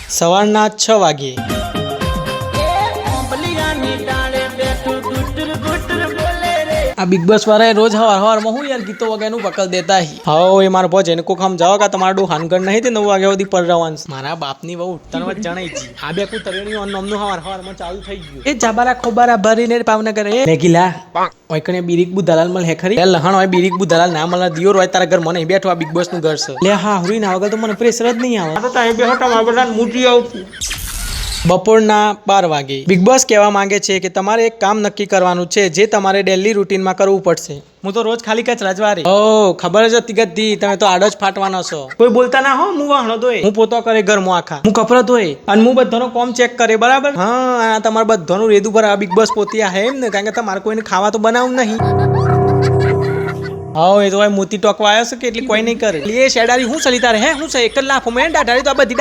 સવારના 6 વાગે. આ બિગ બોસ વાળા રોજ હવારમાં હું યાર ગીતો વગેરેનું પકડ દેતા હી. હા એ મારો ભોજ એને કોક હમ જાવ કે તમારું ડો હાનગઢ નહીં તે 9 વાગ્યા સુધી પર રહેવાનું. મારા બાપની બહુ ઉઠતાનો જ જણાઈ જી. આ બે કુ તરેણી ઓન નોમનું હવારમાં ચાલુ થઈ ગયું. એ જાબારા ખોબારા ભરીને ભાવનગર એ મેગીલા ઓયકણે બીરીક બુધાલાલ મલ હે ખરી. એ લહણ હોય બીરીક બુધાલાલ ના મલ દિયોર હોય તારા ઘર મને બેઠો આ બિગ બોસ નું ઘર છે. લે હા હુરી ના વગર તો મને પ્રેશર જ નહીં આવે. આ તો તાય બેહો તમારા બધા મૂટી આવતી. બપોરના 12 વાગે બિગ બોસ કહેવા માંગે છે કે તમારે એક કામ નક્કી કરવાનું છે જે તમારે ડેલી રૂટીનમાં કરવું પડશે. હું તો રોજ ખાલી કચ રજવારી. ઓ ખબર જ હતી ગદ્દી તમે તો આડો જ ફાટવાનો છો. કોઈ બોલતા ના હો હું વાહણો દોય હું પોતો કરે ઘરમાં આખા હું કપડો ધોય અને હું બધાનો કોમ ચેક કરે બરાબર. હા તમારે બધાનું રેદું પર આ બિગ બોસ પોતી હે એમ ને કારણ કે તમારે કોઈને ખાવા તો બનાવું નહીં. હા એ તો મોતી ટોકવા આવ્યો છે કે એટલે કોઈ નહીં કરે. એ શેડારી હું ચલી તારે હે હું છે એક જ લાફો મેં દાઢારી તો આ બધી